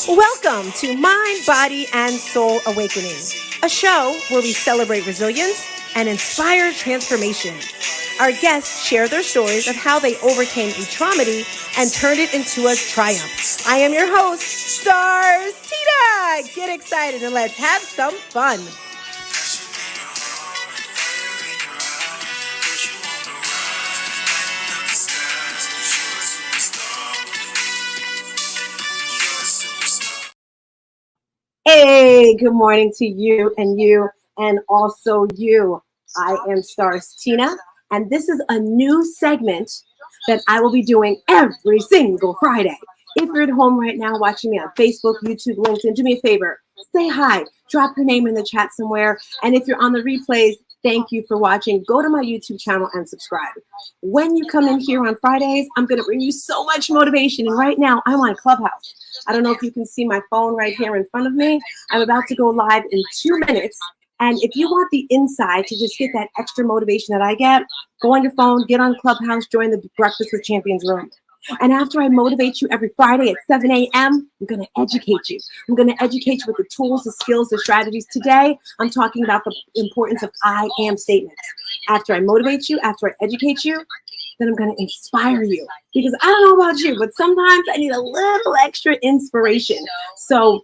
Welcome to Mind, Body, and Soul Awakening, a show where we celebrate resilience and inspire transformation. Our guests share their stories of how they overcame a traumedy and turned it into a triumph. I am your host, Stars Tina. Get excited and let's have some fun. Hey, good morning to you and also you. I am Stars Tina, and this is a new segment that I will be doing every single Friday. If you're at home right now watching me on Facebook, YouTube, LinkedIn, do me a favor, say hi, drop your name in the chat somewhere, and if you're on the replays, thank you for watching. Go to my YouTube channel and subscribe. When you come in here on Fridays, I'm going to bring you so much motivation, and right now I'm on Clubhouse. I don't know if you can see my phone right here in front of me. I'm about to go live in 2 minutes. And if you want the inside to just get that extra motivation that I get, go on your phone, get on Clubhouse, join the Breakfast with Champions room. And after I motivate you every Friday at 7 a.m., I'm going to educate you. I'm going to educate you with the tools, the skills, the strategies. Today, I'm talking about the importance of I am statements. After I motivate you, after I educate you, then I'm going to inspire you. Because I don't know about you, but sometimes I need a little extra inspiration. So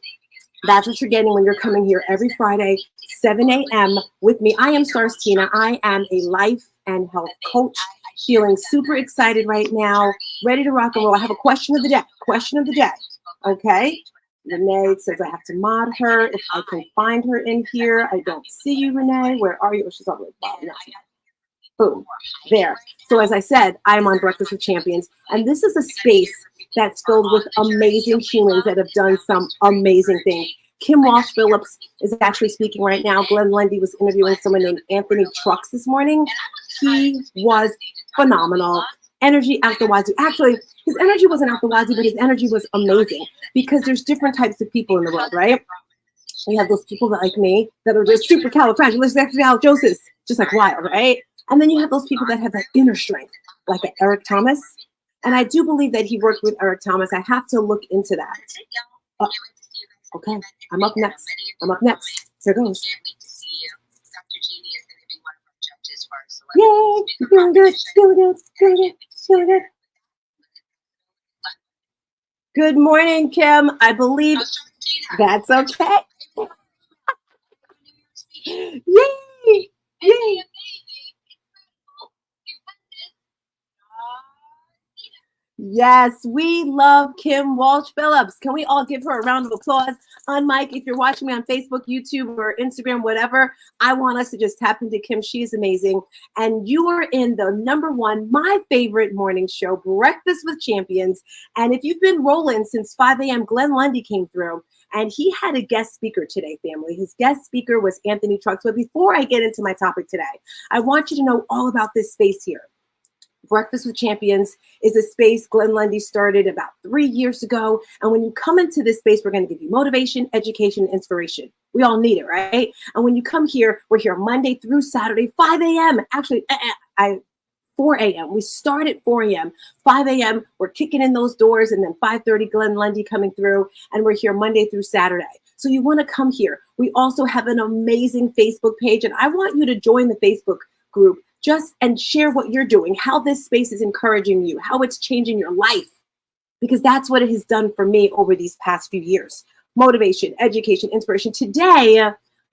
that's what you're getting when you're coming here every Friday, 7 a.m. with me. I am Stars Tina. I am a life and health coach. Feeling super excited right now, ready to rock and roll. I have a question of the day. Question of the day. Okay. Renee says I have to mod her. If I can find her in here. I don't see you, Renee. Where are you? Oh, she's all the way bottom. Boom. There. So as I said, I'm on Breakfast with Champions, and this is a space that's filled with amazing humans that have done some amazing things. Kim Walsh Phillips is actually speaking right now. Glenn Lundy was interviewing someone named Anthony Trucks this morning. He was phenomenal. Energy out the wazoo. Actually, his energy wasn't out the wazoo, but his energy was amazing because there's different types of people in the world, right? We have those people that like me that are just super califragilisticexpialidocious, just like wild, right? And then you have those people that have that inner strength, like Eric Thomas. And I do believe that he worked with Eric Thomas. I have to look into that. Okay, I'm up next. Here goes. Yay! Feeling good. Good morning, Kim. I believe that's okay. Yay! Yes, we love Kim Walsh Phillips. Can we all give her a round of applause? On mic, if you're watching me on Facebook, YouTube, or Instagram, whatever, I want us to just tap into Kim. She is amazing. And you are in the #1, my favorite morning show, Breakfast with Champions. And if you've been rolling since 5 a.m., Glenn Lundy came through. And he had a guest speaker today, family. His guest speaker was Anthony Trucks. But before I get into my topic today, I want you to know all about this space here. Breakfast with Champions is a space Glenn Lundy started about 3 years ago. And when you come into this space, we're going to give you motivation, education, inspiration. We all need it, right? And when you come here, we're here Monday through Saturday, 5 a.m. Actually, 4 a.m. We start at 4 a.m. 5 a.m. We're kicking in those doors, and then 5:30, Glenn Lundy coming through, and we're here Monday through Saturday. So you want to come here. We also have an amazing Facebook page, and I want you to join the Facebook group and share what you're doing, how this space is encouraging you, how it's changing your life, because that's what it has done for me over these past few years. Motivation, education, inspiration. Today,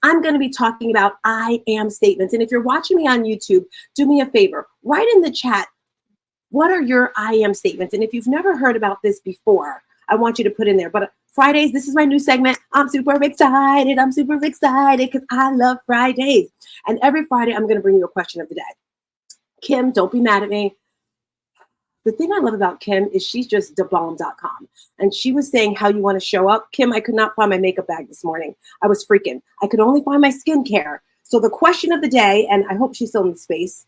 I'm going to be talking about I am statements. And if you're watching me on YouTube, do me a favor, write in the chat, what are your I am statements? And if you've never heard about this before, I want you to put in there. But Fridays, this is my new segment. I'm super excited because I love Fridays. And every Friday, I'm going to bring you a question of the day. Kim, don't be mad at me. The thing I love about Kim is she's just thebomb.com. And she was saying how you want to show up. Kim, I could not find my makeup bag this morning. I was freaking. I could only find my skincare. So the question of the day, and I hope she's still in the space,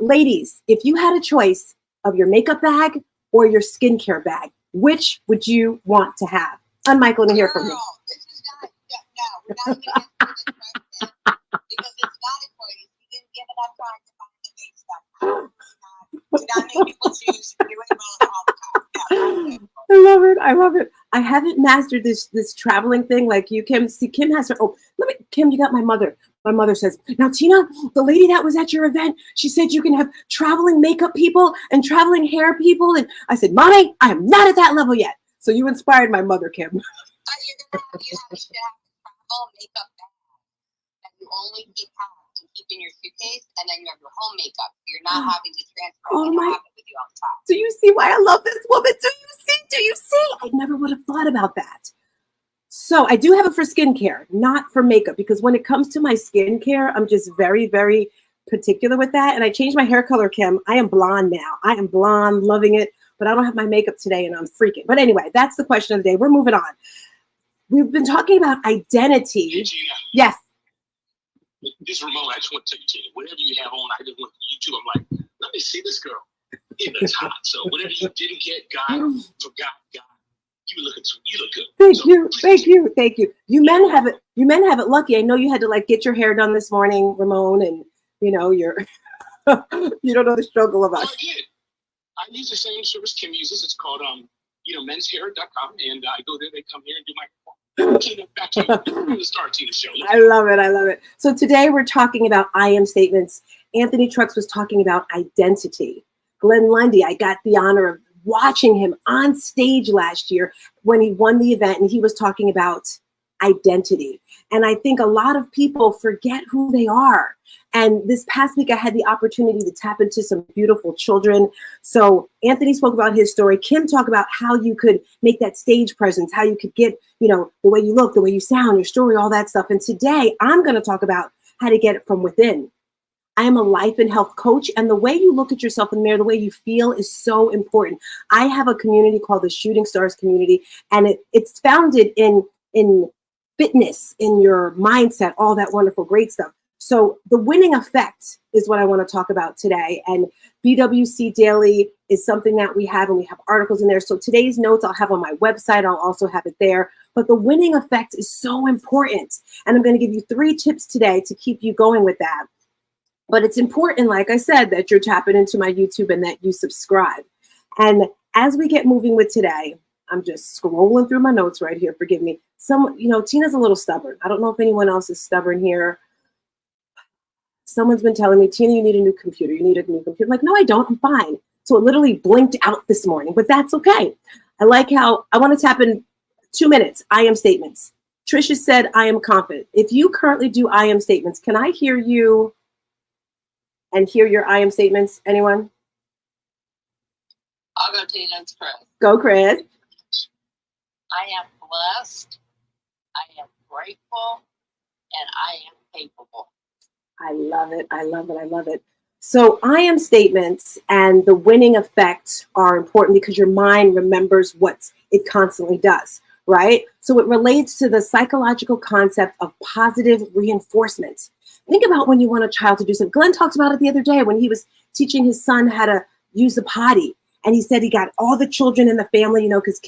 ladies, if you had a choice of your makeup bag or your skincare bag, which would you want to have? I'm Michael, and hear from me. This is not, we're not even answering this question because it's not a choice. You didn't give enough time to find the base stuff. Do not make people choose. You're doing both all the time. Yeah. I love it. I love it. I haven't mastered this traveling thing like you, Kim. See, Kim has her. Oh, Kim, you got my mother. My mother says, now, Tina, the lady that was at your event, she said you can have traveling makeup people and traveling hair people. And I said, Mommy, I am not at that level yet. So you inspired my mother, Kim. But you should have travel makeup bag that you only keep in your suitcase, and then you have your home makeup. You're not having to transfer. Oh you my! have it with you all the time. Do you see why I love this woman? Do you see? Do you see? I never would have thought about that. So I do have it for skincare, not for makeup, because when it comes to my skincare, I'm just very, very particular with that. And I changed my hair color, Kim. I am blonde now. I am blonde, loving it, but I don't have my makeup today and I'm freaking. But anyway, that's the question of the day. We're moving on. We've been talking about identity. Hey, Gina. Yes. This is Ramon. I just want to tell you, Tina, whatever you have on, I just went to YouTube. I'm like, let me see this girl. It's hot. So whatever you didn't get, God, forgot, God. You look good. Thank you. You men have it lucky. I know you had to like get your hair done this morning, Ramon, and you're you don't know the struggle of us. I did. I use the same service Kim uses. It's called menshair.com, and I go there. They come here and do my Tina, back to you. We're gonna start Tina's show. I love it. So today we're talking about I am statements. Anthony Trucks was talking about identity. Glenn Lundy, I got the honor of watching him on stage last year when he won the event, and he was talking about identity. And I think a lot of people forget who they are. And this past week, I had the opportunity to tap into some beautiful children. So Anthony spoke about his story. Kim talked about how you could make that stage presence, how you could get, the way you look, the way you sound, your story, all that stuff. And today I'm going to talk about how to get it from within. I am a life and health coach, and the way you look at yourself in the mirror, the way you feel is so important. I have a community called the Shooting Stars Community, and it's founded in fitness, in your mindset, all that wonderful, great stuff. So the winning effect is what I want to talk about today. And BWC Daily is something that we have, and we have articles in there. So today's notes I'll have on my website. I'll also have it there. But the winning effect is so important. And I'm going to give you 3 tips today to keep you going with that. But it's important, like I said, that you're tapping into my YouTube and that you subscribe. And as we get moving with today, I'm just scrolling through my notes right here. Forgive me. Tina's a little stubborn. I don't know if anyone else is stubborn here. Someone's been telling me, Tina, you need a new computer. You need a new computer. I'm like, no, I don't. I'm fine. So it literally blinked out this morning, but that's okay. I like how I want to tap in 2 minutes. I am statements. Trisha said, I am confident. If you currently do I am statements, can I hear you and hear your I am statements? Anyone? I'll go Tina. It's Chris. Go, Chris. I am blessed. I am grateful, and I am capable. I love it. I love it. I love it. So I am statements and the winning effect are important because your mind remembers what it constantly does, right? So it relates to the psychological concept of positive reinforcement. Think about when you want a child to do something. Glenn talked about it the other day when he was teaching his son how to use the potty. And he said he got all the children in the family, because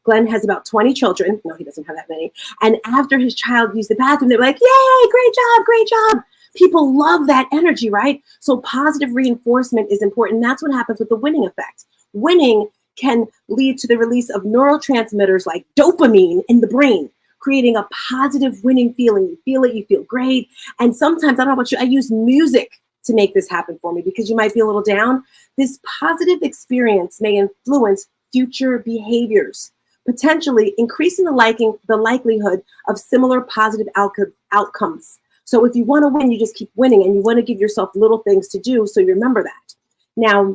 Glenn has about 20 children. No, he doesn't have that many. And after his child used the bathroom, they were like, yay, great job, great job. People love that energy, right? So positive reinforcement is important. That's what happens with the winning effect. Winning can lead to the release of neurotransmitters like dopamine in the brain, creating a positive winning feeling. You feel it, you feel great. And sometimes, I don't know about you, I use music to make this happen for me because you might be a little down. This positive experience may influence future behaviors, potentially increasing the likelihood of similar positive outcomes. So if you want to win, you just keep winning, and you want to give yourself little things to do so you remember that. Now,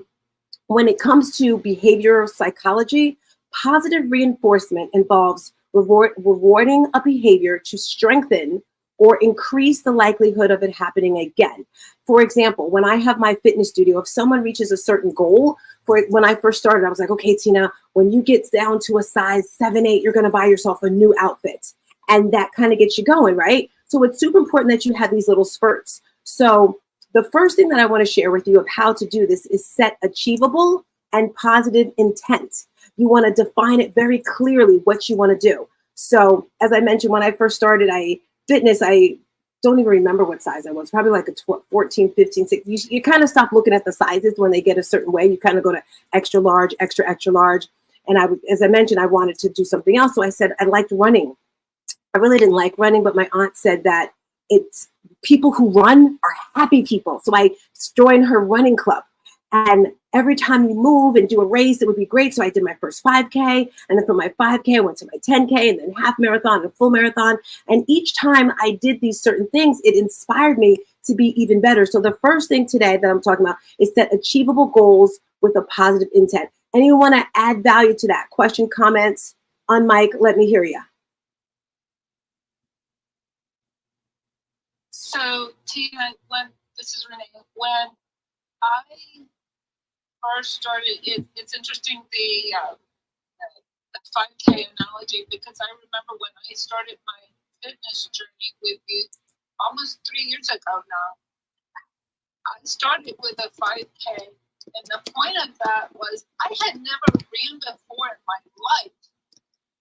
when it comes to behavioral psychology, positive reinforcement involves rewarding a behavior to strengthen or increase the likelihood of it happening again. For example, when I have my fitness studio, if someone reaches a certain goal, when I first started, I was like, okay, Tina, when you get down to a size 7, 8, you're going to buy yourself a new outfit. And that kind of gets you going, right? So it's super important that you have these little spurts. So the first thing that I want to share with you of how to do this is set achievable and positive intent. You want to define it very clearly what you want to do. So as I mentioned, when I first started, I don't even remember what size I was, probably like a 14, 15, 16. You kind of stop looking at the sizes when they get a certain way. You kind of go to extra large, extra, extra large. And as I mentioned, I wanted to do something else. So I said, I liked running. I really didn't like running, but my aunt said that it's people who run are happy people. So I joined her running club. And every time you move and do a race, it would be great. So I did my first 5K. And then from my 5K, I went to my 10K and then half marathon and full marathon. And each time I did these certain things, it inspired me to be even better. So the first thing today that I'm talking about is set achievable goals with a positive intent. Anyone want to add value to that? Question, comments, on mic, let me hear you. So, Tina, this is Renee. When I first started, it's interesting the 5K analogy, because I remember when I started my fitness journey with you almost 3 years ago now. I started with a 5K, and the point of that was I had never ran before in my life,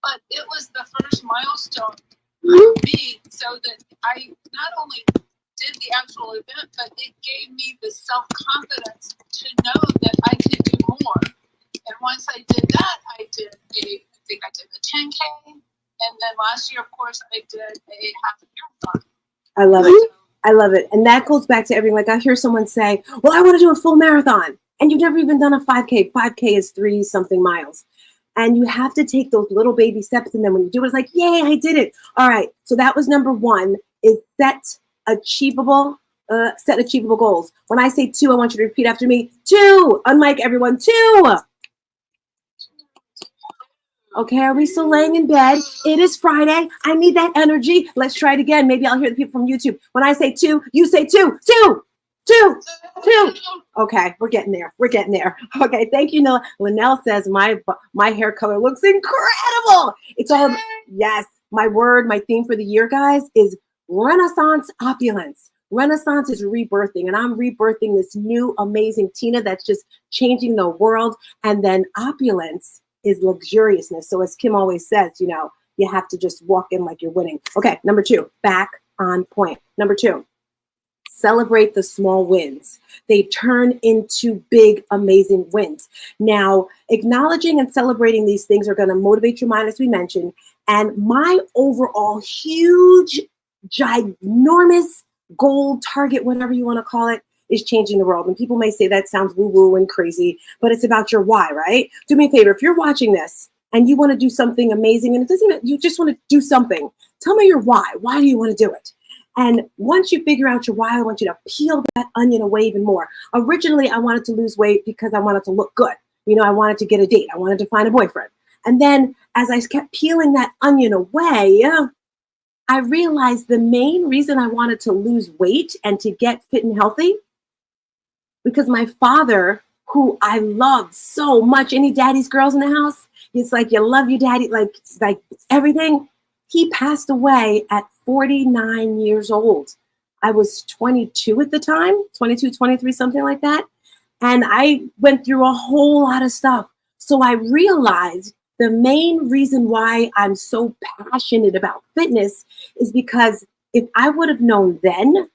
but it was the first milestone for me, so that I not only did the actual event, but it gave me the self-confidence to know that I could do more. And once I did that, I think I did a 10K, and then last year, of course, I did a half marathon. I love it. I love it. And that goes back to everything. Like I hear someone say, well, I want to do a full marathon. And you've never even done a 5K. 5K is 30-something miles. And you have to take those little baby steps. And then when you do it, it's like, yay, I did it. All right. So that was number one, is set achievable goals. When I say 2, I want you to repeat after me. 2. Unmic, everyone. 2. Okay, are we still laying in bed? It is Friday. I need that energy. Let's try it again. Maybe I'll hear the people from YouTube. When I say 2, you say 2. 2. 2. 2. Okay, we're getting there. We're getting there. Okay, thank you, Noah. Linnell says my hair color looks incredible. It's all, yes, my theme for the year, guys, is Renaissance opulence. Renaissance is rebirthing, and I'm rebirthing this new amazing Tina that's just changing the world. And then opulence is luxuriousness. So as Kim always says, you have to just walk in like you're winning. Okay, number 2, back on point. Number 2, celebrate the small wins. They turn into big, amazing wins. Now, acknowledging and celebrating these things are going to motivate your mind, as we mentioned. And my overall huge, ginormous goal, target, whatever you want to call it, is changing the world. And people may say that sounds woo-woo and crazy, but it's about your why, right? Do me a favor. If you're watching this and you want to do something amazing, and it doesn't even, you just want to do something, tell me your why. Why do you want to do it? And once you figure out your why, I want you to peel that onion away even more. Originally, I wanted to lose weight because I wanted to look good. I wanted to get a date. I wanted to find a boyfriend. And then as I kept peeling that onion away, I realized the main reason I wanted to lose weight and to get fit and healthy, because my father, who I loved so much, any daddy's girls in the house, it's like you love your daddy, like everything. He passed away at 49 years old. I was 22 at the time, 22, 23, something like that. And I went through a whole lot of stuff. So I realized the main reason why I'm so passionate about fitness is because if I would have known then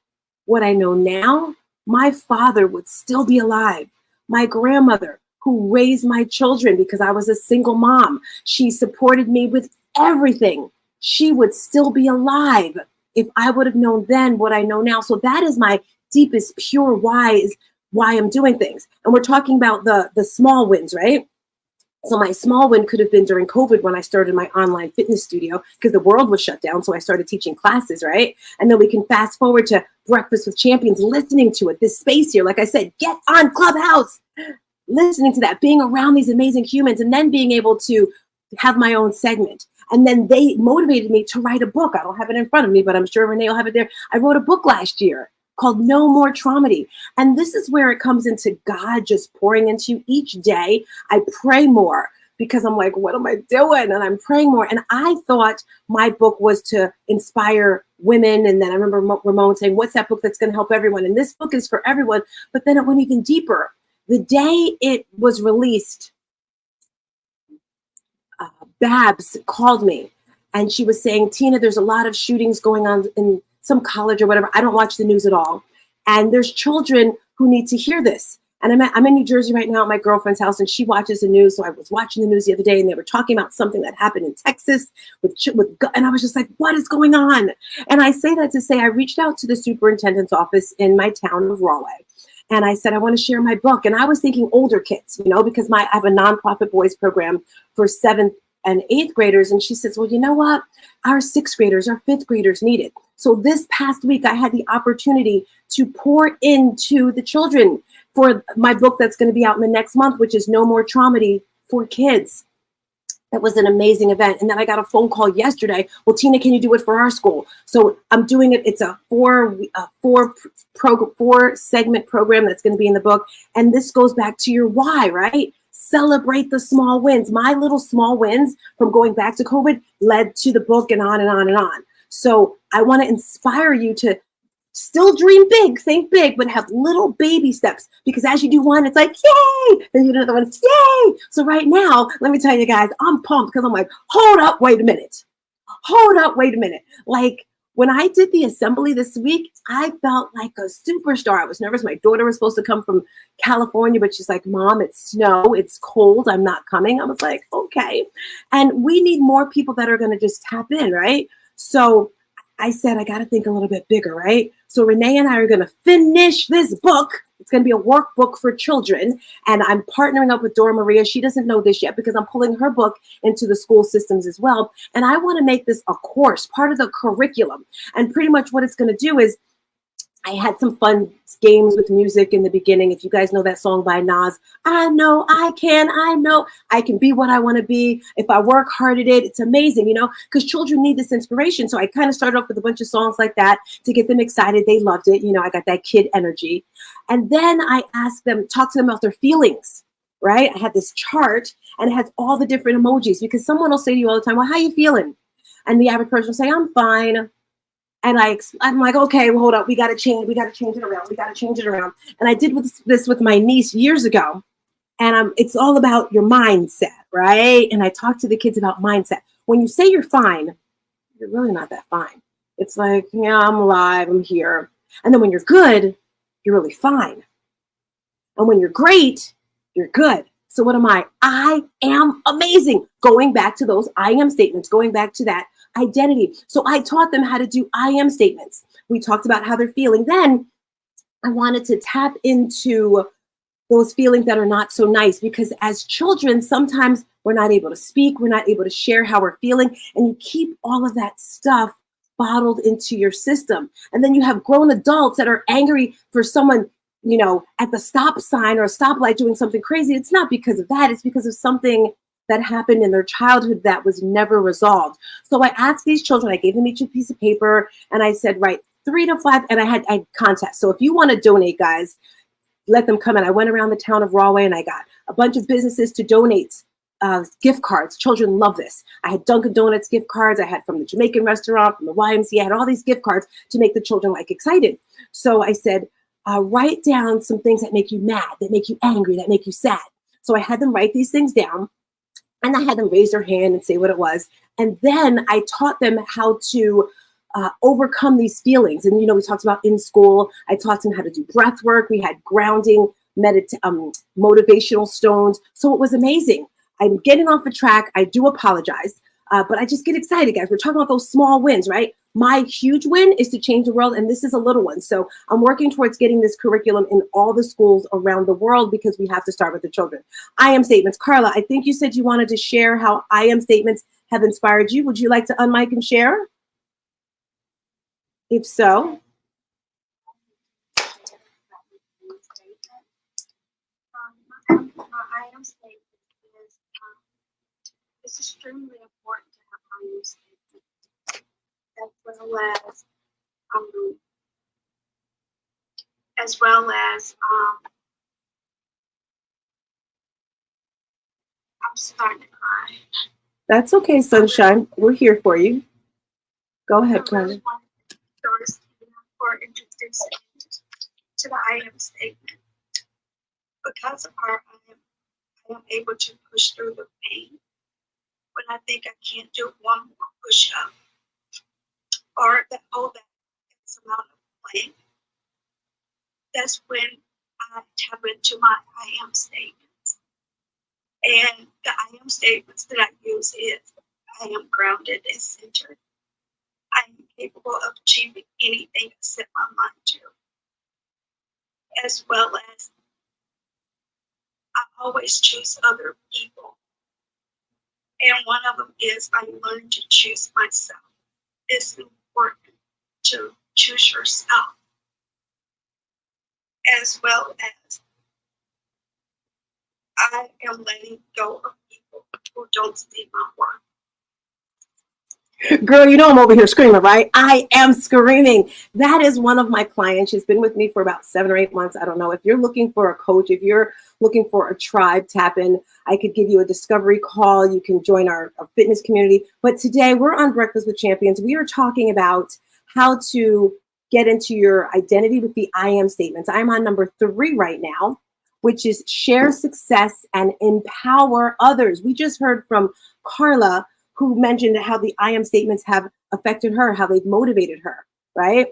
what I know now, my father would still be alive. My grandmother, who raised my children because I was a single mom, she supported me with everything. She would still be alive if I would have known then what I know now. So that is my deepest, pure why, is why I'm doing things. And we're talking about the small wins, right? So my small win could have been during COVID when I started my online fitness studio, because the world was shut down. So I started teaching classes, right? And then we can fast forward to Breakfast with Champions, listening to it, this space here. Like I said, get on Clubhouse, listening to that, being around these amazing humans, and then being able to have my own segment. And then they motivated me to write a book. I don't have it in front of me, but I'm sure Renee will have it there. I wrote a book last year called No More Traumedy. And this is where it comes into God just pouring into you each day. I pray more because I'm like, what am I doing? And I'm praying more. And I thought my book was to inspire women. And then I remember Ramon saying, what's that book that's going to help everyone? And this book is for everyone. But then it went even deeper. The day it was released, Babs called me and she was saying, Tina, there's a lot of shootings going on in some college or whatever. I don't watch the news at all. And there's children who need to hear this. And I'm in New Jersey right now at my girlfriend's house, and she watches the news. So I was watching the news the other day, and they were talking about something that happened in Texas and I was just like, what is going on? And I say that to say I reached out to the superintendent's office in my town of Rahway. And I said, I want to share my book. And I was thinking older kids, because I have a nonprofit boys program for 7th and 8th graders. And she says, well, you know what? Our 6th graders, our 5th graders need it. So this past week, I had the opportunity to pour into the children for my book that's going to be out in the next month, which is No More Traumedy for Kids. That was an amazing event. And then I got a phone call yesterday. Well, Tina, can you do it for our school? So I'm doing it. It's a four segment program that's going to be in the book. And this goes back to your why, right? Celebrate the small wins. My little small wins from going back to COVID led to the book and on and on and on. So I want to inspire you to still dream big, think big, but have little baby steps, because as you do one, it's like, yay! Then you do another one, it's yay! So right now, let me tell you guys, I'm pumped because I'm like, hold up, wait a minute. Like when I did the assembly this week, I felt like a superstar. I was nervous. My daughter was supposed to come from California, but she's like, Mom, it's snow, it's cold, I'm not coming. I was like, okay. And we need more people that are going to just tap in, right? So I said, I got to think a little bit bigger, right? So Renee and I are going to finish this book. It's going to be a workbook for children. And I'm partnering up with Dora Maria. She doesn't know this yet because I'm pulling her book into the school systems as well. And I want to make this a course, part of the curriculum. And pretty much what it's going to do is, I had some fun games with music in the beginning. If you guys know that song by Nas, I know I can be what I want to be. If I work hard at it, it's amazing, because children need this inspiration. So I kind of started off with a bunch of songs like that to get them excited. They loved it. I got that kid energy. And then I asked them, talk to them about their feelings, right? I had this chart and it has all the different emojis, because someone will say to you all the time, well, how you feeling? And the average person will say, I'm fine. And I'm like, okay, well, hold up. We got to change it around. And I did this with my niece years ago. And it's all about your mindset, right? And I talked to the kids about mindset. When you say you're fine, you're really not that fine. It's like, yeah, I'm alive, I'm here. And then when you're good, you're really fine. And when you're great, you're good. So what am I? I am amazing. Going back to those I am statements, going back to that identity. So I taught them how to do I am statements. We talked about how they're feeling. Then I wanted to tap into those feelings that are not so nice, because as children, sometimes we're not able to speak. We're not able to share how we're feeling. And you keep all of that stuff bottled into your system. And then you have grown adults that are angry for someone, at the stop sign or a stoplight doing something crazy. It's not because of that. It's because of something that happened in their childhood that was never resolved. So I asked these children, I gave them each a piece of paper, and I said, write 3 to 5, and I had contests. So if you want to donate, guys, let them come in. I went around the town of Rahway and I got a bunch of businesses to donate gift cards. Children love this. I had Dunkin' Donuts gift cards. I had from the Jamaican restaurant, from the YMCA. I had all these gift cards to make the children excited. So I said, write down some things that make you mad, that make you angry, that make you sad. So I had them write these things down. And I had them raise their hand and say what it was. And then I taught them how to overcome these feelings. And, we talked about in school, I taught them how to do breath work. We had grounding, motivational stones. So it was amazing. I'm getting off the track. I do apologize. But I just get excited, guys. We're talking about those small wins, right? My huge win is to change the world, and this is a little one. So I'm working towards getting this curriculum in all the schools around the world, because we have to start with the children. I am statements. Carla, I think you said you wanted to share how I am statements have inspired you. Would you like to unmic and share? If so. My I am statement is it's extremely important to have I am statement, as well as I'm starting to cry. That's okay, sunshine. We're here for you. Go ahead, I really Carla. want to thank for introducing me to the I am statement. Because of her, I am able to push through the pain when I think I can't do one more push-up, or that X amount of blank, that's when I tap into my I am statements. And the I am statements that I use is I am grounded and centered. I am capable of achieving anything I set my mind to. As well as I always choose other people. And one of them is I learned to choose myself. It's important to choose yourself. As well as I am letting go of people who don't see my worth. Girl, you know I'm over here screaming, right? I am screaming. That is one of my clients. She's been with me for about 7 or 8 months. I don't know. If you're looking for a coach, if you're looking for a tribe, tap in. I could give you a discovery call. You can join our fitness community. But today we're on Breakfast with Champions. We are talking about how to get into your identity with the I am statements. I'm on number 3 right now, which is share success and empower others. We just heard from Carla, who mentioned how the I am statements have affected her, how they've motivated her, right?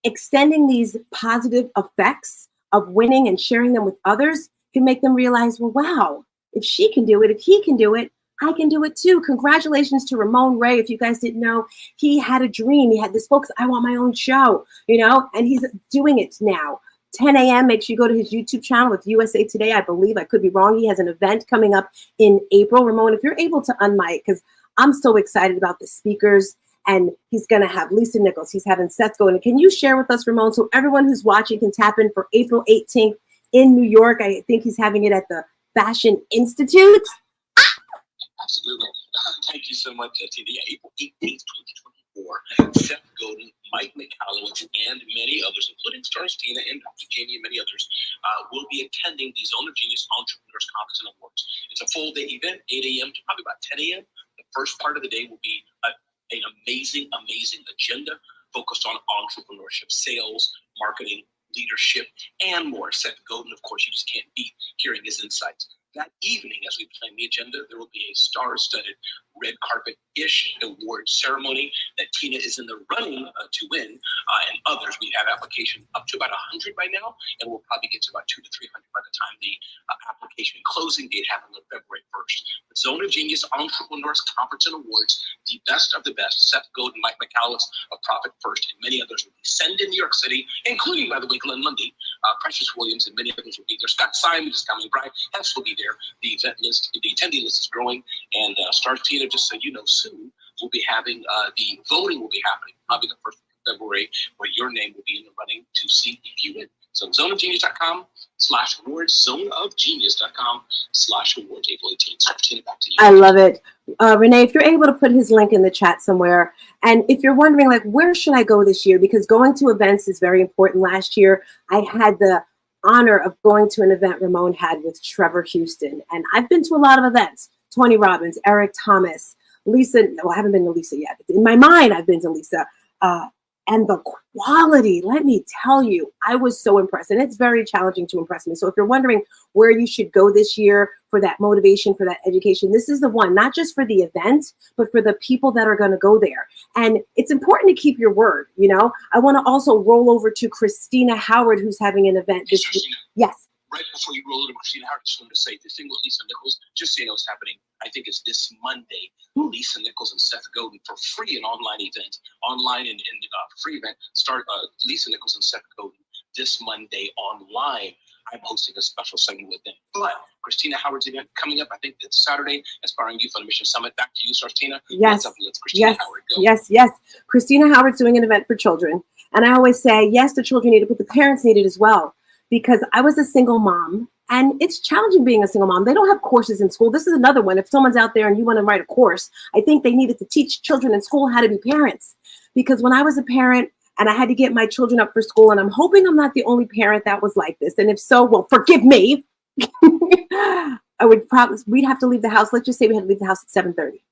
Extending these positive effects of winning and sharing them with others can make them realize, well, wow, if she can do it, if he can do it, I can do it too. Congratulations to Ramon Ray. If you guys didn't know, he had a dream. He had this focus, I want my own show, you know, and he's doing it now. 10 a.m. Make sure you go to his YouTube channel with USA Today. I believe, I could be wrong. He has an event coming up in April. Ramon, if you're able to unmic, because I'm so excited about the speakers, and he's going to have Lisa Nichols. He's having Seth Godin. Can you share with us, Ramon, so everyone who's watching can tap in for April 18th in New York? I think he's having it at the Fashion Institute. Absolutely. Thank you so much, Tina. April 18th, 2024. Seth Godin, Mike Michalowicz, and many others, including Stars Tina and Dr. Jamie and many others, will be attending the Zone of Genius Entrepreneurs Conference and Awards. It's a full day event, 8 a.m. to probably about 10 a.m. The first part of the day will be an amazing agenda focused on entrepreneurship, sales, marketing, leadership, and more. Seth Godin, of course, you just can't beat hearing his insights. That evening, as we plan the agenda, there will be a star-studded red carpet-ish award ceremony that Tina is in the running to win, and others. We have application up to about 100 by now, and we'll probably get to about 200 to 300 by the time the application closing date happens on February 1st. The Zone of Genius Entrepreneurs Conference and Awards, the best of the best. Seth Godin, Mike Michalowicz of Profit First, and many others will be sent in New York City, including, by the way, Glenn Lundy, Precious Williams, and many others will be there. Scott Simon is coming. Brian Hess will be there. The event list, the attendee list is growing, and Stars Tina, just so you know, soon we'll be having the voting will be happening, probably the 1st of February, where your name will be in the running to see if you win. So zoneofgenius.com/awards, zoneofgenius.com/awards, April 18th. Stars Tina, back to you. I love it. Renee, if you're able to put his link in the chat somewhere, and if you're wondering, like, where should I go this year? Because going to events is very important. Last year, I had the honor of going to an event Ramon had with Trevor Houston. And I've been to a lot of events. Tony Robbins, Eric Thomas, Lisa. Well, I haven't been to Lisa yet. In my mind, I've been to Lisa. And the quality, let me tell you, I was so impressed. And it's very challenging to impress me. So if you're wondering where you should go this year for that motivation, for that education, this is the one, not just for the event, but for the people that are going to go there. And it's important to keep your word, you know. I want to also roll over to Christina Howard, who's having an event this week. Yes. Right before you roll into Christina Howard, I just wanted to say this thing with Lisa Nichols, just so you know what's happening, I think it's this Monday. Lisa Nichols and Seth Godin for free, an online event, online and free event. Start Lisa Nichols and Seth Godin this Monday online. I'm hosting a special segment with them. But Christina Howard's event coming up, I think it's Saturday, Aspiring Youth on a Mission Summit. Back to you, Stars Tina. Yes. Let's Christina Howard go. Yes. Christina Howard's doing an event for children. And I always say, yes, the children need it, but the parents need it as well. Because I was a single mom, and it's challenging being a single mom. They don't have courses in school. This is another one. If someone's out there and you want to write a course, I think they needed to teach children in school how to be parents. Because when I was a parent and I had to get my children up for school, and I'm hoping I'm not the only parent that was like this. And if so, well, forgive me. We'd have to leave the house. Let's just say we had to leave the house at 7:30.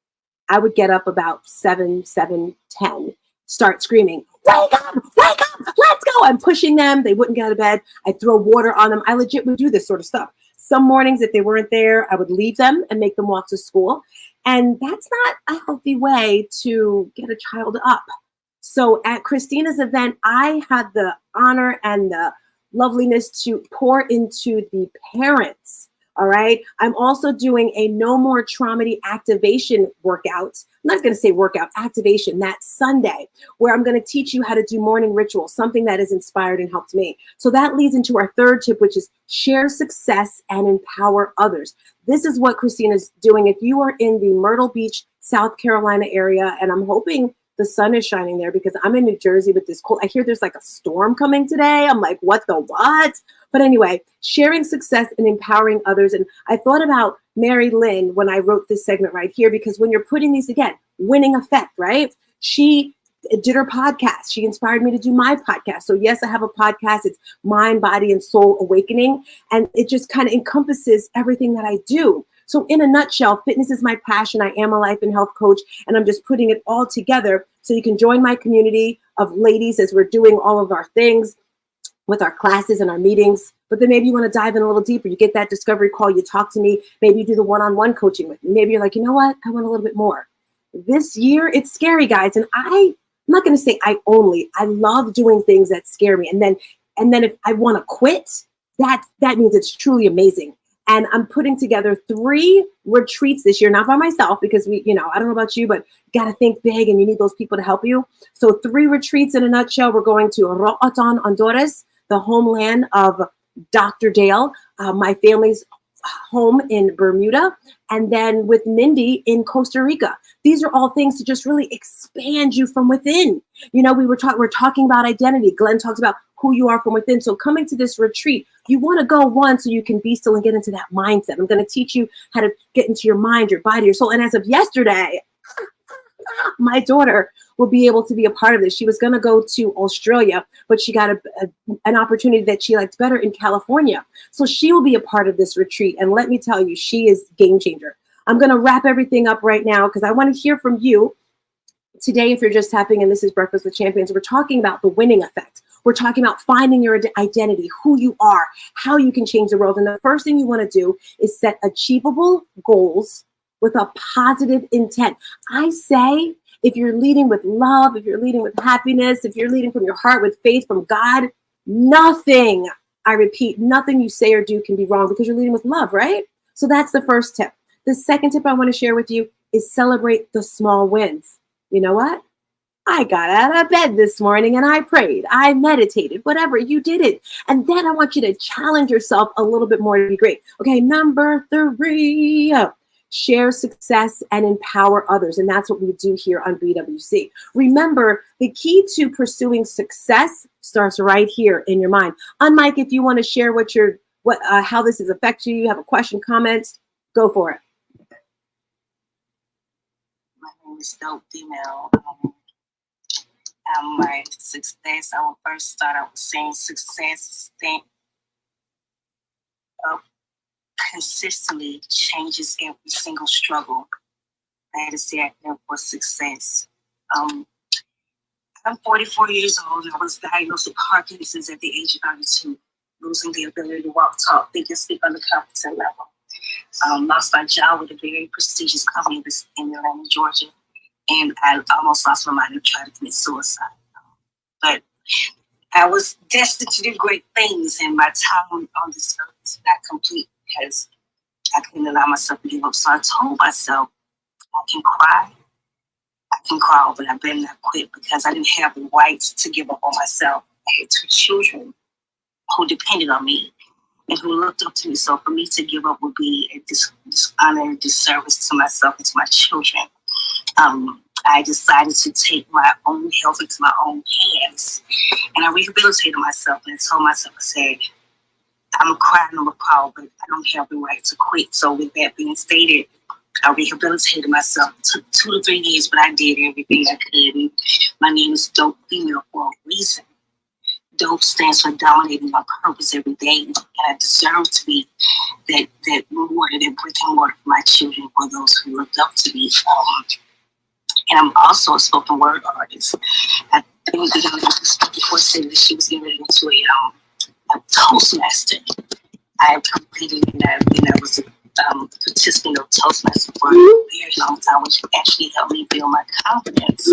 I would get up about 7:10, start screaming, wake up, let's go. I'm pushing them. They wouldn't get out of bed. I'd throw water on them. I legit would do this sort of stuff. Some mornings, if they weren't there, I would leave them and make them walk to school. And that's not a healthy way to get a child up. So at Christina's event, I had the honor and the loveliness to pour into the parents. All right. I'm also doing a No More Traumedy activation workout. I'm not going to say workout, activation that Sunday, where I'm going to teach you how to do morning rituals, something that has inspired and helped me. So that leads into our third tip, which is share success and empower others. This is what Christina's doing. If you are in the Myrtle Beach, South Carolina area, and I'm hoping the sun is shining there because I'm in New Jersey with this cold. I hear there's like a storm coming today. I'm like, what the what? But anyway, sharing success and empowering others. And I thought about Mary Lynn when I wrote this segment right here, because when you're putting these again, winning effect, right? She did her podcast. She inspired me to do my podcast. So yes, I have a podcast. It's Mind, Body, and Soul Awakening. And it just kind of encompasses everything that I do. So in a nutshell, fitness is my passion. I am a life and health coach, and I'm just putting it all together so you can join my community of ladies as we're doing all of our things with our classes and our meetings. But then maybe you want to dive in a little deeper. You get that discovery call, you talk to me, maybe you do the one-on-one coaching with me. Maybe you're like, you know what? I want a little bit more. This year, it's scary, guys. And I'm not going to say I love doing things that scare me. And then if I want to quit, that means it's truly amazing. And I'm putting together 3 retreats this year, not by myself, because I don't know about you, but you got to think big and you need those people to help you. So 3 retreats in a nutshell. We're going to Roatan, Honduras, the homeland of Dr. Dale, my family's home in Bermuda, and then with Mindy in Costa Rica. These are all things to just really expand you from within. We're talking about identity. Glenn talks about who you are from within. So coming to this retreat, you want to go one so you can be still and get into that mindset. I'm going to teach you how to get into your mind, your body, your soul. And as of yesterday, my daughter will be able to be a part of this. She was going to go to Australia, but she got an opportunity that she liked better in California. So she will be a part of this retreat. And let me tell you, she is a game changer. I'm going to wrap everything up right now because I want to hear from you today. If you're just tapping in, this is Breakfast with Champions. We're talking about the winning effect. We're talking about finding your identity, who you are, how you can change the world. And the first thing you want to do is set achievable goals with a positive intent. I say, if you're leading with love, if you're leading with happiness, if you're leading from your heart with faith from God, nothing, I repeat, nothing you say or do can be wrong because you're leading with love, right? So that's the first tip. The second tip I want to share with you is celebrate the small wins. You know what? I got out of bed this morning and I prayed, I meditated, whatever, you did it. And then I want you to challenge yourself a little bit more to be great. Okay, number 3, share success and empower others. And that's what we do here on BWC. Remember, the key to pursuing success starts right here in your mind. Mike, if you want to share how this has affected you have a question, comment, go for it. My name is Dope Female. My success, I will first start out with saying success consistently changes every single struggle. That is the acronym for success. I'm 44 years old and I was diagnosed with Parkinson's at the age of 32, losing the ability to walk, talk, think, and speak on the competent level. Lost my job with a very prestigious company in Atlanta, Georgia. And I almost lost my mind and tried to commit suicide. But I was destined to do great things, and my time on this earth is not complete because I couldn't allow myself to give up. So I told myself, I can crawl, but I better not quit because I didn't have the right to give up on myself. I had 2 children who depended on me and who looked up to me. So for me to give up would be a dishonor and disservice to myself and to my children. I decided to take my own health into my own hands, and I rehabilitated myself. And I told myself, I said, I'm crying on the call, but I don't have the right to quit. So with that being stated, I rehabilitated myself. It took 2 to 3 years, but I did everything I could. And my name is Dope Female for a reason. Dope stands for dominating my purpose every day, and I deserve to be that rewarded and brick and mortar for my children, for those who looked up to me. And I'm also a spoken word artist. I think the young lady spoke before said that she was getting ready to a Toastmaster. I completed and I was participant of Toastmasters for a very long time, which actually helped me build my confidence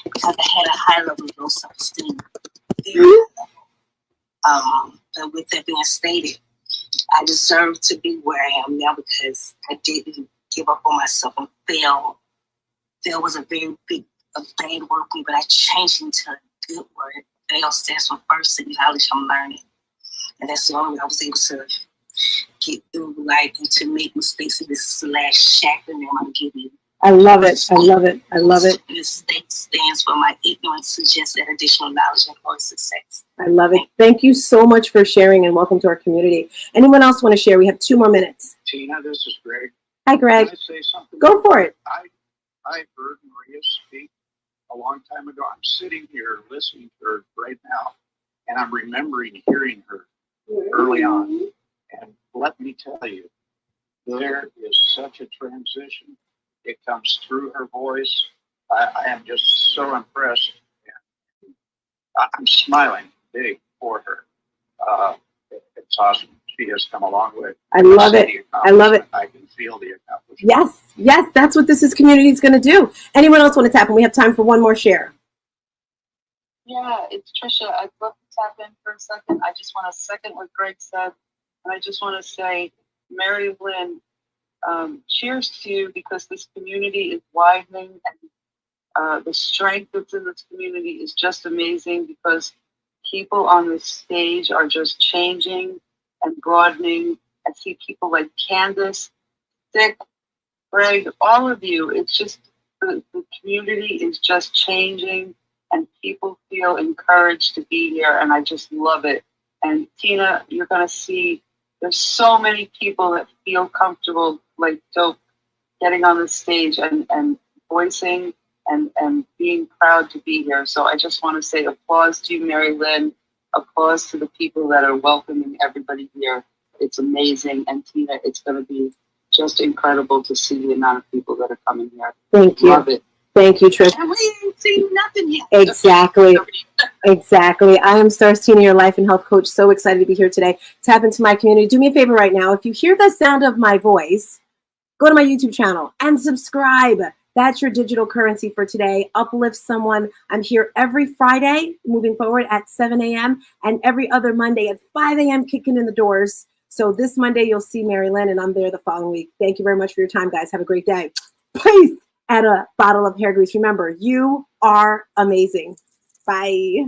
because I had a high level of low self-esteem. Very high level. But with that being stated, I deserve to be where I am now because I didn't give up on myself and fail. Fail was a very big, a bad word for me, but I changed it into a good word. Fail stands for first acknowledge I'm learning. And that's the only way I was able to get through life and to make mistakes in this last acronym I'm giving you. I love it. I love it. I love it. Mistake stands for my ignorance suggests that additional knowledge and for success. I love it. Thank you so much for sharing and welcome to our community. Anyone else want to share? We have 2 more minutes. Tina, this is Greg. Hi, Greg. Can I say something? Go for it. I heard Maria speak a long time ago. I'm sitting here listening to her right now, and I'm remembering hearing her early on. And let me tell you, there is such a transition. It comes through her voice. I am just so impressed. And I'm smiling big for her. It's awesome. She has come a long way. I love it. I love it. I can feel the accomplishment. Yes, yes, that's what this is community is going to do. Anyone else want to tap in? We have time for one more share. Yeah, it's Trisha. I'd love to tap in for a second. I just want to second what Greg said. And I just want to say, Mary Lynn, cheers to you because this community is widening and the strength that's in this community is just amazing because people on this stage are just changing and broadening. I see people like Candace, Dick, Greg, all of you. It's just the community is just changing and people feel encouraged to be here and I just love it. And Tina, you're going to see there's so many people that feel comfortable like Dope getting on the stage and voicing and being proud to be here. So I just want to say applause to you, Mary Lynn. Applause to the people that are welcoming everybody here. It's amazing. And Tina, it's going to be just incredible to see the amount of people that are coming here. Thank you. Love it. Thank you, Trish. And we ain't seen nothing yet. Exactly. Exactly. I am Stars Tina, your life and health coach. So excited to be here today. Tap into my community. Do me a favor right now. If you hear the sound of my voice, go to my YouTube channel and subscribe. That's your digital currency for today. Uplift someone. I'm here every Friday moving forward at 7 a.m. and every other Monday at 5 a.m. kicking in the doors. So this Monday, you'll see Mary Lynn and I'm there the following week. Thank you very much for your time, guys. Have a great day. Peace. Add a bottle of hair grease. Remember, you are amazing. Bye.